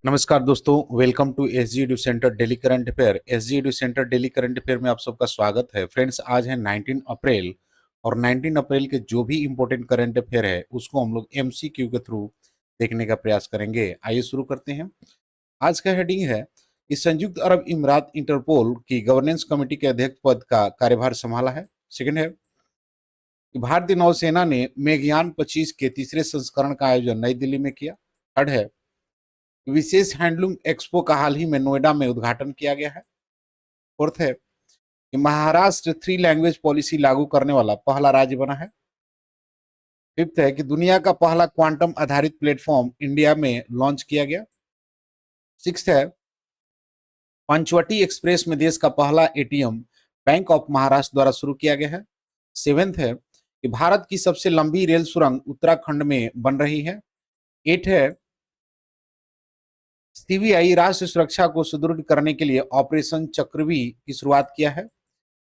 नमस्कार दोस्तों, welcome to SG edu centre daily current affair. SG edu centre daily current affair में आप सबका स्वागत है। फ्रेंड्स, आज है 19 अप्रैल और 19 अप्रैल के जो भी इंपॉर्टेंट करंट अफेयर है उसको हम लोग एमसीक्यू के थ्रू देखने का प्रयास करेंगे। आइए शुरू करते हैं। आज का हेडिंग है कि संयुक्त अरब इमारात इंटरपोल की गवर्नेंस कमेटी के अध्यक्ष पद का कार्यभार संभाला है। सेकंड है कि भारतीय नौसेना ने मेघयान 25 के तीसरे संस्करण का आयोजन नई दिल्ली में किया। थर्ड है विशेष हैंडलूम एक्सपो का हाल ही में नोएडा में उद्घाटन किया गया है। फोर्थ है कि महाराष्ट्र 3 लैंग्वेज पॉलिसी लागू करने वाला पहला राज्य बना है। फिफ्थ है कि दुनिया का पहला क्वांटम आधारित प्लेटफॉर्म इंडिया में लॉन्च किया गया। सिक्स्थ है पंचवटी एक्सप्रेस में देश का पहला एटीएम बैंक ऑफ महाराष्ट्र द्वारा शुरू किया गया है। सेवेंथ है कि भारत की सबसे लंबी रेल सुरंग उत्तराखंड में बन रही है। एट है सीबीआई राष्ट्रीय सुरक्षा को सुदृढ़ करने के लिए ऑपरेशन चक्रवी की शुरुआत किया है।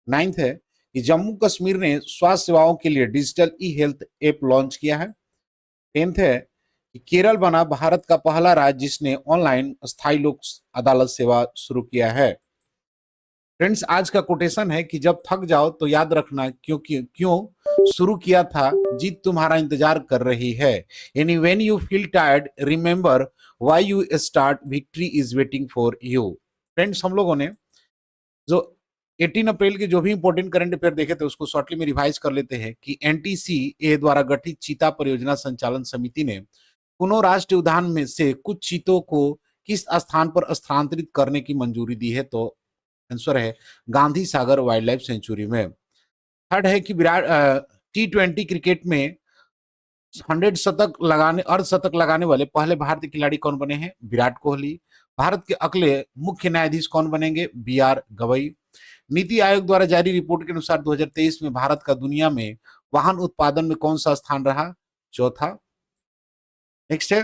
नाइन्थ है कि जम्मू कश्मीर ने स्वास्थ्य सेवाओं के लिए digital e health app launch किया है। टेंथ है कि केरल बना भारत का पहला राज्य जिसने ऑनलाइन स्थायी लोक अदालत सेवा शुरू किया है। फ्रेंड्स, आज का कोटेशन है कि जब थक जाओ तो याद रखना क्यों शुरू किया था, जीत तुम्हारा इंतजार कर रही है। यानी when you feel tired remember why you start, victory is waiting for you. Friends, हम लोगों ने जो 18 अप्रैल के जो भी इंपॉर्टेंट करंट अफेयर देखे थे उसको शॉर्टली में रिवाइज कर लेते हैं कि एनटीसीए द्वारा गठित चीता परियोजना संचालन समिति ने कुनो राष्ट्रीय उद्यान में से कुछ चीतों को किस स्थान पर स्थानांतरित करने की मंजूरी दी है, तो आंसर है Gandhi Sagar wild life sanctuary में। थर्ड है कि विराट T20 क्रिकेट में अर्धशतक लगाने वाले पहले भारतीय खिलाड़ी कौन बने हैं? विराट कोहली। भारत के अगले मुख्य न्यायाधीश कौन बनेंगे? BR गवई। नीति आयोग द्वारा जारी रिपोर्ट के अनुसार 2023 में भारत का दुनिया में वाहन उत्पादन में कौन सा स्थान रहा? चौथा। नेक्स्ट है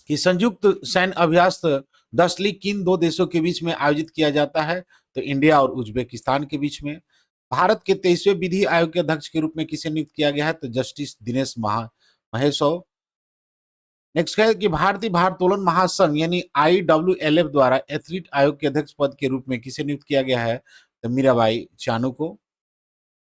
कि संयुक्त सैन्य अभ्यास 10 लीग किन दो देशों के बीच में आयोजित किया जाता है? तो इंडिया और उज्बेकिस्तान के बीच में। भारत के 23वें विधि आयोग के अध्यक्ष के रूप में किसे नियुक्त किया गया है? तो जस्टिस दिनेश महेश्वर। नेक्स्ट है कि भारतीय भारोत्तोलन महासंघ यानी IWLF द्वारा एथलीट आयोग के अध्यक्ष पद के रूप में किसे नियुक्त किया गया है? तो मीराबाई चानू को।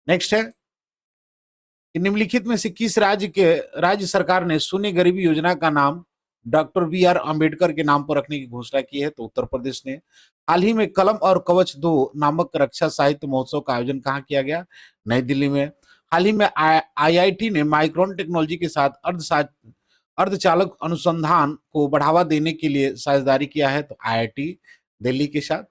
नेक्स्ट है कि निम्नलिखित में से किस राज्य सरकार ने शून्य गरीबी योजना का नाम डॉक्टर BR अम्बेडकर के नाम पर रखने की घोषणा की है? तो उत्तर प्रदेश ने। हाल ही में कलम और कवच 2 नामक रक्षा साहित्य महोत्सव का आयोजन कहाँ किया गया? नई दिल्ली में। हाल ही में IIT ने माइक्रोन टेक्नोलॉजी के साथ अर्धचालक अनुसंधान को बढ़ावा देने के लिए साझेदारी किया है? तो IIT दिल्ली के साथ।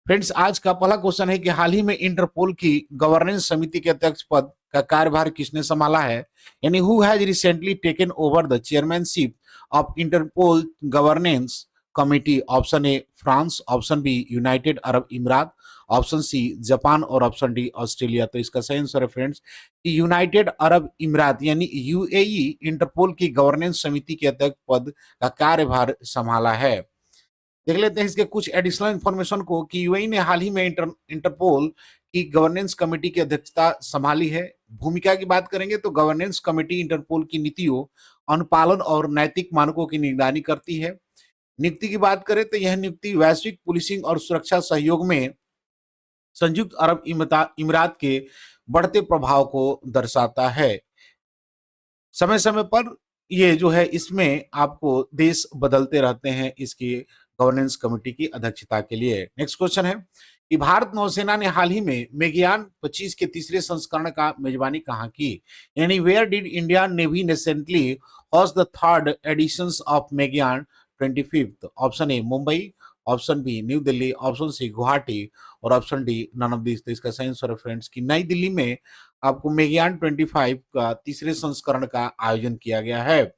फ्रेंड्स, आज का पहला क्वेश्चन है कि हाल ही में इंटरपोल की गवर्नेंस समिति के अध्यक्ष पद का कार्यभार किसने संभाला है? यानी who has recently taken over the chairmanship of Interpol governance committee? Option A France, option B United Arab Emirates, option C Japan और ऑप्शन डी ऑस्ट्रेलिया। तो इसका सही आंसर है फ्रेंड्स कि यूनाइटेड अरब इमारात यानी UAE इंटरपोल की governance समिति के अध्यक्ष पद का कार्यभार संभाला है। देख लेते हैं इसके कुछ एडिशनल इंफॉर्मेशन को कि यूएई ने हाल ही में इंटरपोल की गवर्नेंस कमेटी की अध्यक्षता संभाली है। भूमिका की बात करेंगे तो गवर्नेंस कमेटी इंटरपोल की नीतियों, अनुपालन और नैतिक मानकों की निगरानी करती है। नियुक्ति की बात करें तो यह नियुक्ति वैश्विक पुलिसिंग और सुरक्षा सहयोग में संयुक्त अरब इमारात के बढ़ते प्रभाव को दर्शाता है। समय समय पर ये जो है इसमें आपको देश बदलते रहते हैं इसकी गवर्नेंस कमेटी की अध्यक्षता के लिए। नेक्स्ट क्वेश्चन है कि भारत नौसेना ने हाल ही में मेघयान 25 के तीसरे संस्करण का मेजबानी कहाँ की? यानी where did India navy recently host the third editions of मेघयान 25? Option A Mumbai, option B new Delhi, option C Guwahati और option D none of this. तो इसका सही आंसर है फ्रेंड्स कि नई दिल्ली में आपको मेघयान 25 का तीसरे संस्करण का आयोजन किया गया है।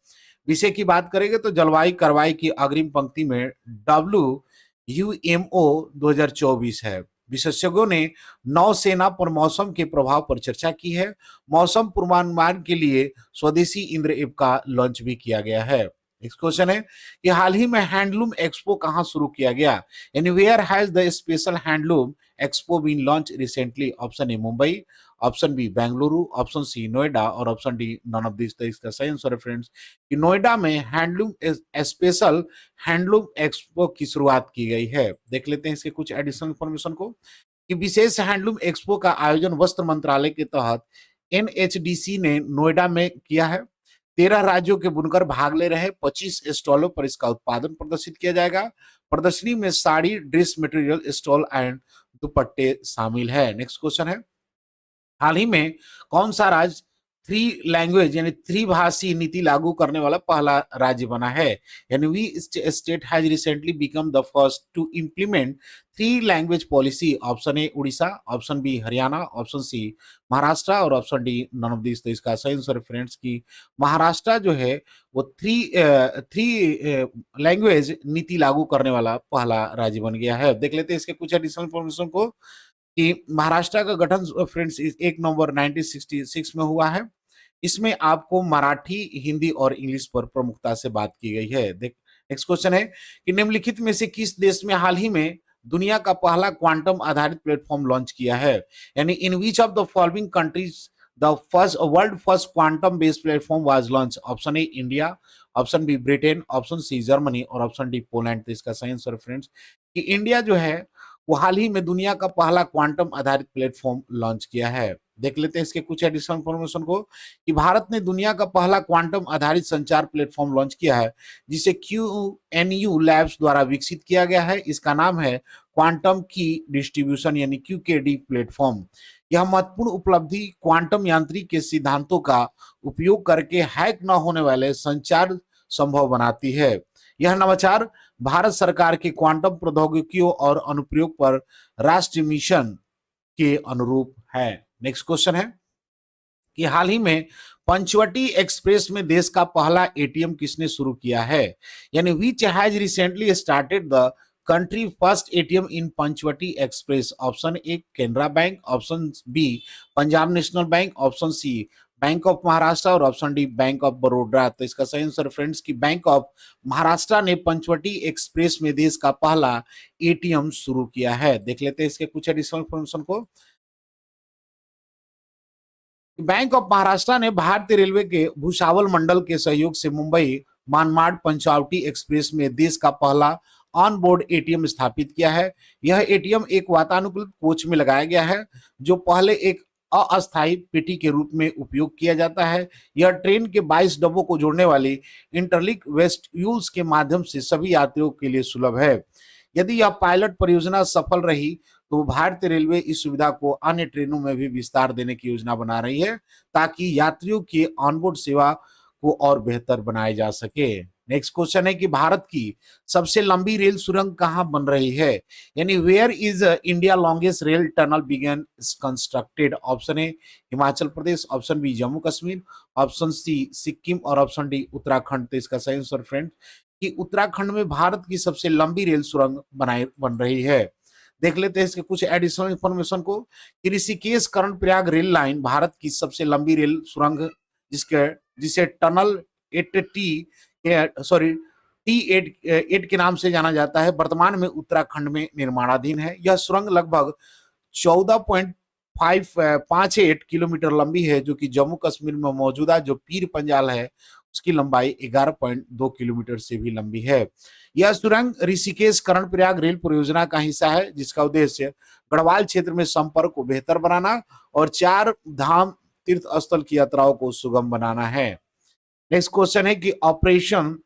विषय की बात करेंगे तो जलवायु कार्रवाई की अग्रिम पंक्ति में WUMO 2024 है। विशेषज्ञों ने नौसेना पर मौसम के प्रभाव पर चर्चा की है। मौसम पूर्वानुमान के लिए स्वदेशी इंद्र ऐप का लॉन्च भी किया गया है। नेक्स्ट क्वेश्चन है कि हाल ही में हैंडलूम एक्सपो कहाँ शुरू किया गया, यानी where has the special handloom expo been launch recently. Option A Mumbai, option B Bengaluru, option C Noida और option D none of this. तो इसका सही आंसर है फ्रेंड्स कि नोएडा में हैंडलूम स्पेशल हैंडलूम एक्सपो की शुरुआत की गई है। देख लेते हैं इसके कुछ एडिशनल इन्फॉर्मेशन को कि विशेष हैंडलूम एक्सपो का आयोजन वस्त्र मंत्रालय के तहत एनएचडीसी ने नोएडा में किया है। 13 राज्यों के बुनकर भाग ले रहे हैं। 25 स्टॉलों पर इसका उत्पादन प्रदर्शित किया जाएगा। प्रदर्शनी में sari, dress material, stall and दुपट्टे शामिल है। नेक्स्ट क्वेश्चन है हाल ही में कौन सा राज्य थ्री लैंग्वेज यानी त्रिभाषी नीति लागू करने वाला पहला राज्य बना है, यानी we state has recently become the first to implement three language policy. Option A Orissa, option B Haryana, option C Maharashtra और option D none of this. तो इसका सही आंसर फ्रेंड्स की महाराष्ट्र जो है वो थ्री लैंग्वेज नीति लागू करने वाला पहला राज्य बन गया है। देख लेते हैं इसके कुछ एडिशनल इन्फॉर्मेशन को कि महाराष्ट्र का गठन फ्रेंड्स 1 नवंबर 1966 में हुआ है। इसमें आपको मराठी, हिंदी और इंग्लिश पर प्रमुखता से बात की गई है। देख नेक्स्ट क्वेश्चन है कि निम्नलिखित में से किस देश में हाल ही में दुनिया का पहला क्वांटम आधारित प्लेटफॉर्म लॉन्च किया है, यानी in which of the following countries the first world first quantum based platform was launch. Option A India, option B Britain, option C Germany और ऑप्शन डी पोलैंड। तो इसका सही आंसर फ्रेंड्स कि India जो है वो हाल ही में दुनिया का पहला क्वांटम आधारित प्लेटफॉर्म लॉन्च किया है। देख लेते हैं इसके कुछ एडिशनल इंफॉर्मेशन को कि भारत ने दुनिया का पहला क्वांटम आधारित संचार प्लेटफॉर्म लॉन्च किया है जिसे QNU लैब्स द्वारा विकसित किया गया है। इसका नाम है क्वांटम की डिस्ट्रीब्यूशन यानी QKD प्लेटफॉर्म। यह महत्वपूर्ण उपलब्धि क्वांटम यांत्रिक के सिद्धांतों का उपयोग करके हैक न होने वाले संचार संभव बनाती है। यह नवाचार भारत सरकार के क्वांटम प्रौद्योगिकियों और अनुप्रयोग पर राष्ट्रीय मिशन के अनुरूप है। नेक्स्ट क्वेश्चन है कि हाल ही में पंचवटी एक्सप्रेस में देश का पहला एटीएम किसने शुरू किया है, यानी which has recently started the country first ATM in Panchvati express. Option A Canara bank, option B Punjab national bank, option C bank of Maharashtra और option D bank of Baroda. तो इसका सही आंसर फ्रेंड्स की बैंक ऑफ महाराष्ट्र ने पंचवटी एक्सप्रेस में देश का पहला एटीएम शुरू किया है। देख लेते हैं इसके कुछ एडिशनल इन्फॉर्मेशन को। बैंक ऑफ महाराष्ट्र ने भारतीय रेलवे के भुसावल मंडल के सहयोग से मुंबई मानमाड़ पंचवटी एक्सप्रेस में देश का पहला ऑन बोर्ड एटीएम स्थापित किया है। यह एटीएम एक वातानुकूलित कोच में लगाया गया है जो पहले एक अस्थायी पेटी के रूप में उपयोग किया जाता है। यह ट्रेन के 22 डब्बों को जोड़ने वाली इंटरलिंक वेस्ट्यूल्स के माध्यम से सभी यात्रियों के लिए सुलभ है। यदि यह पायलट परियोजना सफल रही तो भारतीय रेलवे इस सुविधा को अन्य ट्रेनों में भी विस्तार देने की योजना बना रही है ताकि यात्रियों की ऑनबोर्ड सेवा को और बेहतर बनाया जा सके। नेक्स्ट क्वेश्चन है कि भारत की सबसे लंबी रेल सुरंग कहां बन रही है, यानी where is India longest rail tunnel began constructed. Option A Himachal Pradesh, option B Jammu Kashmir, option C Sikkim और ऑप्शन डी उत्तराखंड। तो इसका सही आंसर फ्रेंड कि उत्तराखंड में भारत की सबसे लंबी रेल सुरंग बन रही है। देख लेते हैं इसके कुछ एडिशनल इंफॉर्मेशन को कि ऋषिकेश कर्णप्रयाग रेल लाइन भारत की सबसे लंबी रेल सुरंग जिसे टनल 8T T8 के नाम से जाना जाता है, वर्तमान में उत्तराखंड में निर्माणाधीन है। यह सुरंग लगभग 14.558 किलोमीटर लंबी है जो कि जम्मू कश्मीर में मौजूदा जो पीर पंजाल है उसकी लंबाई 11.2 किलोमीटर से भी लंबी है। यह सुरंग ऋषिकेश कर्णप्रयाग रेल परियोजना का हिस्सा है जिसका उद्देश्य गढ़वाल क्षेत्र में संपर्क को बेहतर बनाना और 4 धाम तीर्थ स्थल की यात्राओं को सुगम बनाना है। नेक्स्ट क्वेश्चन है कि ऑपरेशन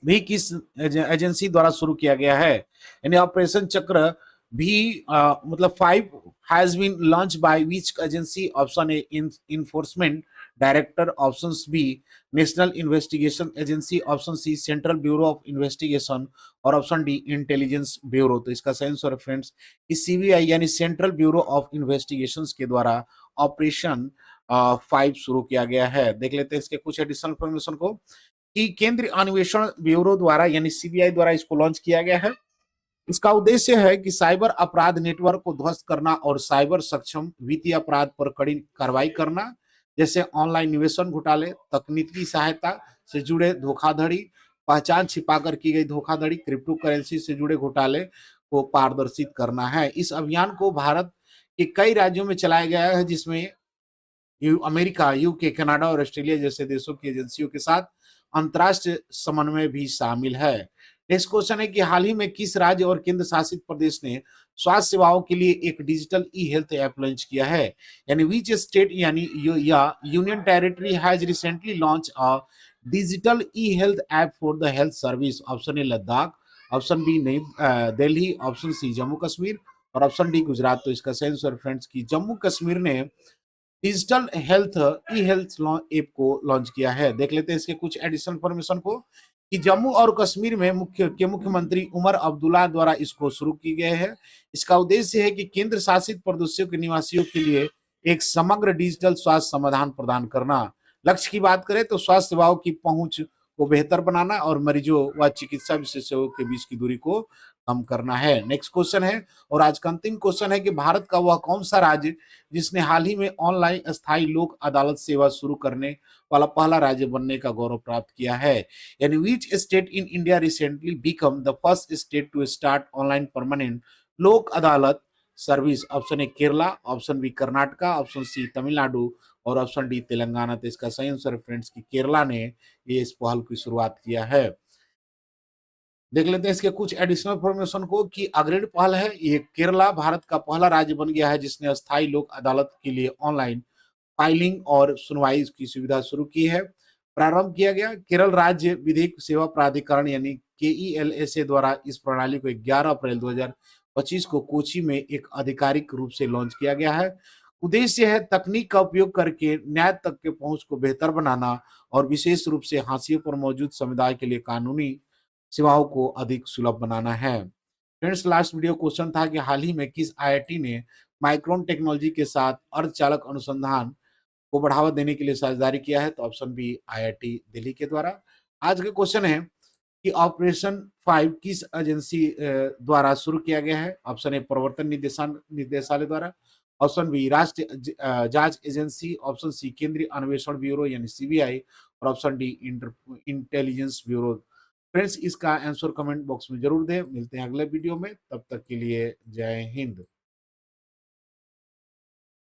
भी किस एजेंसी द्वारा शुरू किया गया है, यानी ऑपरेशन चक्र भी मतलब 5 has been launch by which agency. Option A enforcement director, option B national investigation agency, option C central bureau of investigation और ऑप्शन डी इंटेलिजेंस ब्यूरो। तो इसका सही आंसर फ्रेंड्स कि CBI यानी सेंट्रल ब्यूरो ऑफ इन्वेस्टिगेशंस के द्वारा operation 5 शुरू किया गया है। देख लेते हैं इसके कुछ एडिशनल इन्फॉर्मेशन को कि केंद्रीय अन्वेषण ब्यूरो द्वारा यानी CBI द्वारा इसको लॉन्च किया गया है। इसका उद्देश्य है कि साइबर अपराध नेटवर्क को ध्वस्त करना और साइबर सक्षम वित्तीय अपराध पर कड़ी कार्रवाई करना। जैसे ऑनलाइन निवेशन घोटाले, तकनीकी सहायता से जुड़े धोखाधड़ी, पहचान छिपाकर की गई धोखाधड़ी, क्रिप्टो करेंसी से जुड़े घोटाले को पारदर्शित करना है। इस अभियान को भारत के कई राज्यों में चलाया गया है, जिसमें अमेरिका, यूके, कनाडा और ऑस्ट्रेलिया जैसे देशों की एजेंसियों के साथ अंतर्राष्ट्रीय समन्वय भी शामिल है। नेक्स्ट क्वेश्चन है कि हाल ही में किस राज्य और केंद्र शासित प्रदेश ने स्वास्थ्य सेवाओं के लिए एक digital e health app launch किया है? यानी विच स्टेट यानी या union territory has recently launch a digital e health app for the health service? Option A Ladakh, option B New Delhi, option C Jammu Kashmir और ऑप्शन डी गुजरात। तो इसका सही आंसर फ्रेंड्स की जम्मू कश्मीर ने डिजिटल हेल्थ ई हेल्थ ऐप को लॉन्च किया है। देख लेते हैं इसके कुछ एडिशनल इन्फॉर्मेशन को कि जम्मू और कश्मीर में मुख्यमंत्री उमर अब्दुल्ला द्वारा इसको शुरू की गए है। इसका उद्देश्य है कि केंद्र शासित प्रदेशों के निवासियों के लिए एक समग्र डिजिटल स्वास्थ्य समाधान प्रदान करना। लक्ष्य की बात करें तो स्वास्थ्य सेवाओं की पहुंच को बेहतर बनाना और मरीजों व चिकित्सा विशेषज्ञों के बीच की दूरी को कम करना है। नेक्स्ट क्वेश्चन है और आज का अंतिम क्वेश्चन है कि भारत का वह कौन सा राज्य जिसने हाल ही में ऑनलाइन अस्थायी लोक अदालत सेवा शुरू करने वाला पहला राज्य बनने का गौरव प्राप्त किया है? यानी which state in India recently become the first state to start online permanent Lok Adalat service? Option A Kerala, option B Karnataka, option C Tamil Nadu और ऑप्शन डी तेलंगाना। तो इसका सही आंसर फ्रेंड्स की केरला ने ये इस पहल की शुरुआत किया है। देख लेते हैं इसके कुछ एडिशनल इन्फॉर्मेशन को कि अग्रणी पहल है ये। केरला भारत का पहला राज्य बन गया है जिसने अस्थायी लोक अदालत के लिए ऑनलाइन फाइलिंग और सुनवाई की सुविधा शुरू की है। प्रारंभ किया गया केरल राज्य विधिक सेवा प्राधिकरण यानी KELSA द्वारा इस प्रणाली को 11 अप्रैल 2025 को कोची में एक आधिकारिक रूप से लॉन्च किया गया है। उद्देश्य है तकनीक का उपयोग करके न्याय तक के पहुंच को बेहतर बनाना और विशेष रूप से हाशिए पर मौजूद समुदाय के लिए कानूनी सेवाओं को अधिक सुलभ बनाना है। फ्रेंड्स लास्ट वीडियो क्वेश्चन था कि हाल ही में किस IIT ने माइक्रोन टेक्नोलॉजी के साथ अर्धचालक अनुसंधान को बढ़ावा देने के लिए साझेदारी किया है? तो ऑप्शन बी IIT दिल्ली के द्वारा। आज का क्वेश्चन है कि ऑपरेशन 5 किस एजेंसी द्वारा शुरू किया गया है? ऑप्शन ए प्रवर्तन निदेशालय द्वारा, ऑप्शन बी राष्ट्रीय जांच एजेंसी, ऑप्शन सी केंद्रीय अन्वेषण ब्यूरो यानी CBI और option D intelligence bureau. Friends इसका आंसर कमेंट बॉक्स में जरूर दें। मिलते हैं अगले वीडियो में, तब तक के लिए जय हिंद।